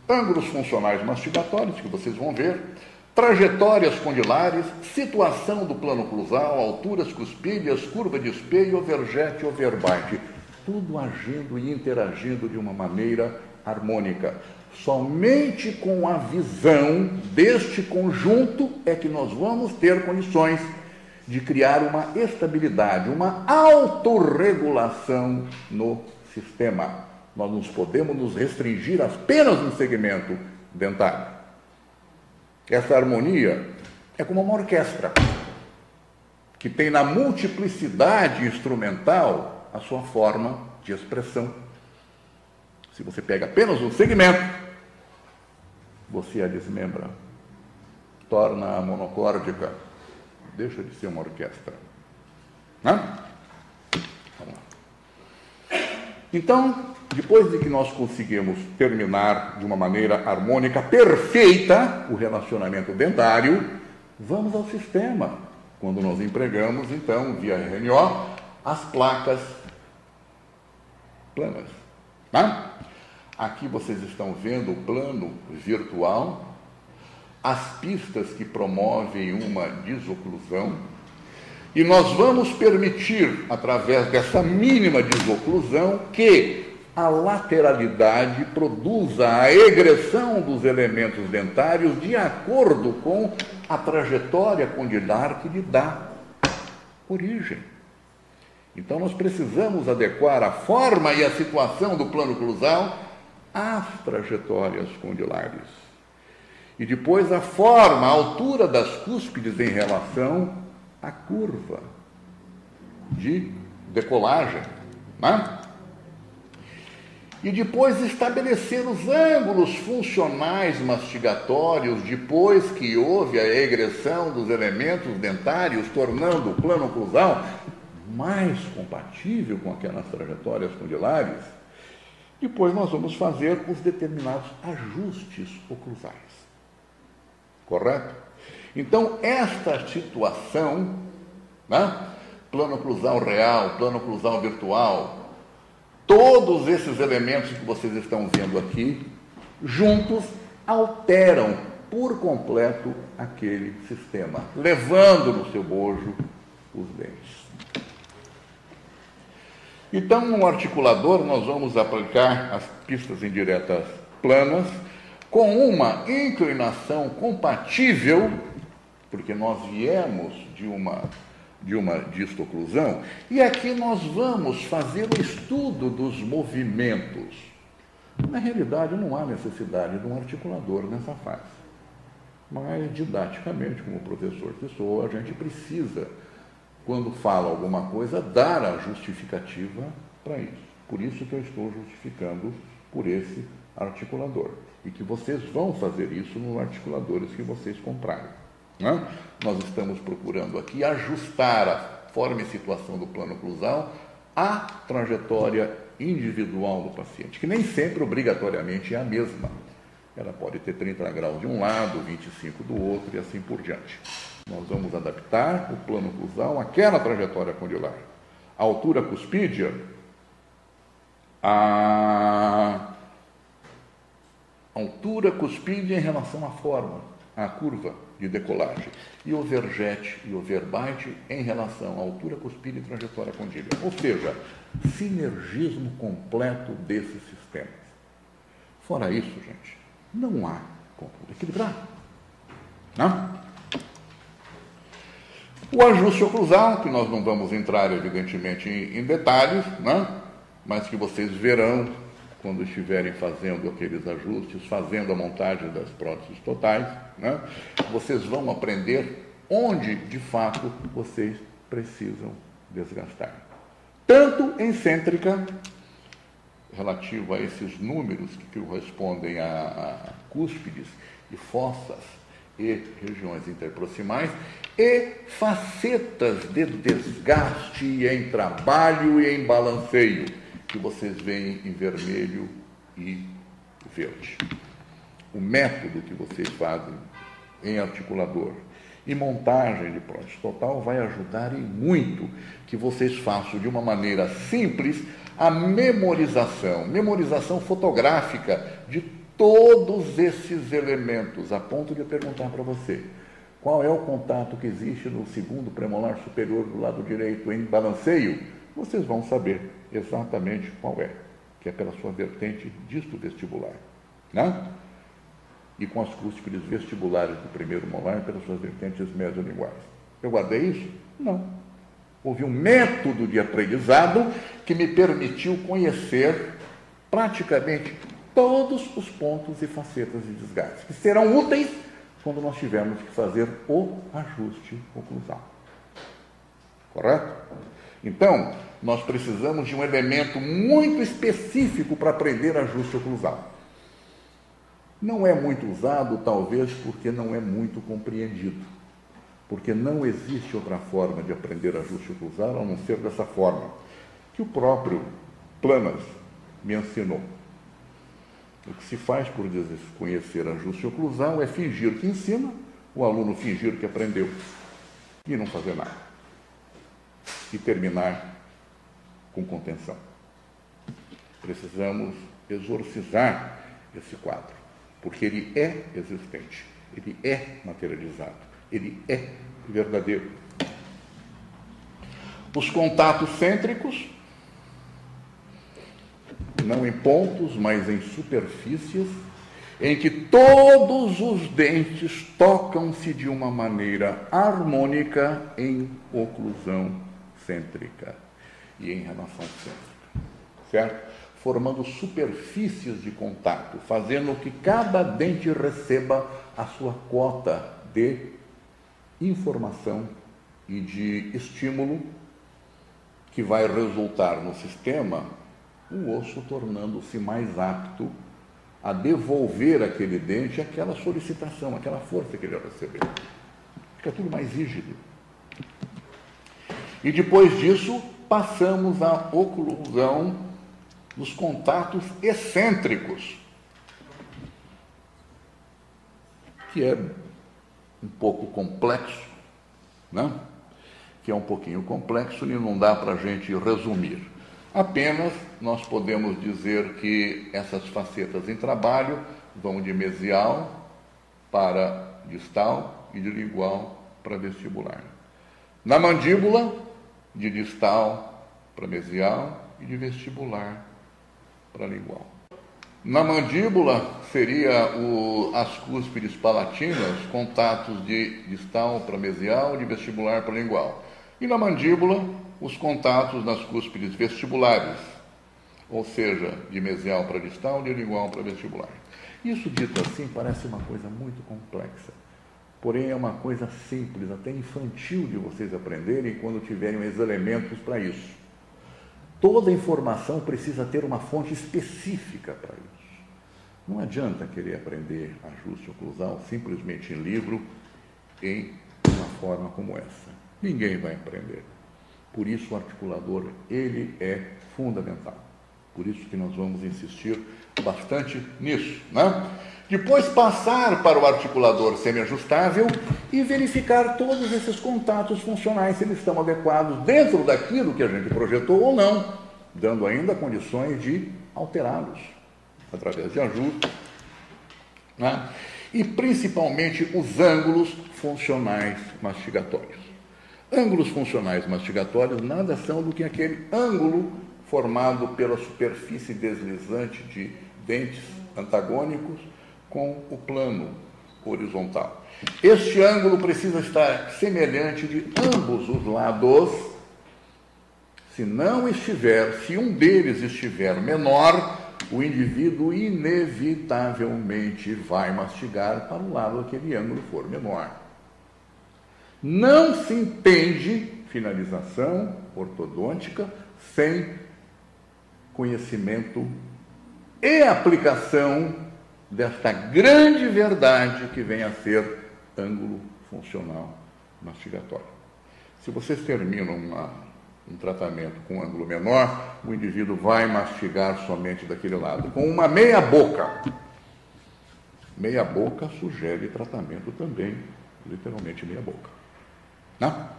ângulos funcionais mastigatórios, que vocês vão ver, trajetórias condilares, situação do plano oclusal, alturas cuspídeas, curva de espelho, overjet e overbite, tudo agindo e interagindo de uma maneira harmônica. Somente com a visão deste conjunto é que nós vamos ter condições de criar uma estabilidade, uma autorregulação no sistema. Nós não podemos nos restringir apenas no segmento dentário. Essa harmonia é como uma orquestra, que tem na multiplicidade instrumental a sua forma de expressão. Se você pega apenas um segmento, você a desmembra, torna-a monocórdica, deixa de ser uma orquestra. Vamos lá. Então, depois de que nós conseguimos terminar de uma maneira harmônica, perfeita, o relacionamento dentário, vamos ao sistema. Quando nós empregamos, então, via RNO, as placas planas. Aqui vocês estão vendo o plano virtual, as pistas que promovem uma desoclusão, e nós vamos permitir, através dessa mínima desoclusão, que a lateralidade produza a egressão dos elementos dentários de acordo com a trajetória condilar que lhe dá origem. Então, nós precisamos adequar a forma e a situação do plano oclusal às trajetórias condilares. E depois a forma, a altura das cúspides em relação à curva de decolagem, E depois estabelecer os ângulos funcionais mastigatórios depois que houve a egressão dos elementos dentários, tornando o plano oclusal mais compatível com aquelas trajetórias condilares. Depois nós vamos fazer os determinados ajustes oclusais. Correto? Então, esta situação, plano oclusal real, plano oclusal virtual, todos esses elementos que vocês estão vendo aqui, juntos, alteram por completo aquele sistema, levando no seu bojo os dentes. Então, no articulador, nós vamos aplicar as pistas indiretas planas com uma inclinação compatível, porque nós viemos de uma distoclusão, e aqui nós vamos fazer o estudo dos movimentos. Na realidade, não há necessidade de um articulador nessa fase, mas didaticamente, como professor que sou, a gente precisa, quando fala alguma coisa, dar a justificativa para isso. Por isso que eu estou justificando por esse articulador. E que vocês vão fazer isso nos articuladores que vocês comprarem. Nós estamos procurando aqui ajustar a forma e situação do plano oclusal à trajetória individual do paciente, que nem sempre obrigatoriamente é a mesma. Ela pode ter 30 graus de um lado, 25 do outro e assim por diante. Nós vamos adaptar o plano oclusal àquela trajetória condilar. A altura cuspídea, a altura cuspídea em relação à forma, à curva de decolagem, e overjet e overbite em relação à altura cuspídea e trajetória condília. Ou seja, sinergismo completo desses sistemas. Fora isso, gente, não há como equilibrar. O ajuste oclusal, que nós não vamos entrar, evidentemente, em detalhes, mas que vocês verão quando estiverem fazendo aqueles ajustes, fazendo a montagem das próteses totais, vocês vão aprender onde, de fato, vocês precisam desgastar. Tanto em cêntrica, relativo a esses números que correspondem a cúspides e fossas e regiões interproximais, e facetas de desgaste em trabalho e em balanceio, que vocês veem em vermelho e verde. O método que vocês fazem em articulador e montagem de prótese total vai ajudar em muito que vocês façam de uma maneira simples a memorização fotográfica de todos esses elementos, a ponto de perguntar para você, qual é o contato que existe no segundo premolar superior do lado direito em balanceio, vocês vão saber exatamente qual é, que é pela sua vertente disto vestibular, né? E com as cúspides vestibulares do primeiro molar pelas suas vertentes mesolinguais. Eu guardei isso? Não. Houve um método de aprendizado que me permitiu conhecer praticamente todos os pontos e facetas de desgaste, que serão úteis quando nós tivermos que fazer o ajuste oclusal. Correto? Então, nós precisamos de um elemento muito específico para aprender ajuste oclusal. Não é muito usado, talvez, porque não é muito compreendido. Porque não existe outra forma de aprender ajuste oclusal a não ser dessa forma, que o próprio Planas me ensinou. O que se faz por desconhecer ajuste oclusal é fingir que ensina, o aluno fingir que aprendeu e não fazer nada. E terminar com contenção. Precisamos exorcizar esse quadro, porque ele é existente, ele é materializado, ele é verdadeiro. Os contatos cêntricos, não em pontos, mas em superfícies, em que todos os dentes tocam-se de uma maneira harmônica em oclusão cêntrica e em relação cêntrica, certo? Formando superfícies de contato, fazendo que cada dente receba a sua cota de informação e de estímulo que vai resultar no sistema, o osso tornando-se mais apto a devolver àquele dente aquela solicitação, aquela força que ele recebeu. Fica tudo mais rígido. E depois disso, passamos à oclusão dos contatos excêntricos, que é um pouco complexo, né? Que é um pouquinho complexo e não dá para a gente resumir. Apenas nós podemos dizer que essas facetas em trabalho vão de mesial para distal e de lingual para vestibular. Na mandíbula, de distal para mesial e de vestibular para lingual. Na mandíbula seria as cúspides palatinas, contatos de distal para mesial e de vestibular para lingual. E na mandíbula, os contatos nas cúspides vestibulares, ou seja, de mesial para distal e de lingual para vestibular. Isso dito assim parece uma coisa muito complexa, porém é uma coisa simples, até infantil de vocês aprenderem quando tiverem os elementos para isso. Toda informação precisa ter uma fonte específica para isso. Não adianta querer aprender ajuste oclusal simplesmente em livro, em uma forma como essa. Ninguém vai aprender. Por isso o articulador, ele é fundamental. Por isso que nós vamos insistir bastante nisso, né? Depois passar para o articulador semiajustável e verificar todos esses contatos funcionais, se eles estão adequados dentro daquilo que a gente projetou ou não, dando ainda condições de alterá-los através de ajuste, né? E principalmente os ângulos funcionais mastigatórios. Ângulos funcionais mastigatórios nada são do que aquele ângulo formado pela superfície deslizante de dentes antagônicos com o plano horizontal. Este ângulo precisa estar semelhante de ambos os lados. Se não estiver, se um deles estiver menor, o indivíduo inevitavelmente vai mastigar para o lado que aquele ângulo for menor. Não se entende finalização ortodôntica sem conhecimento e aplicação desta grande verdade que vem a ser ângulo funcional mastigatório. Se vocês terminam um tratamento com ângulo menor, o indivíduo vai mastigar somente daquele lado, com uma meia boca. Meia boca sugere tratamento também, literalmente meia boca. Não?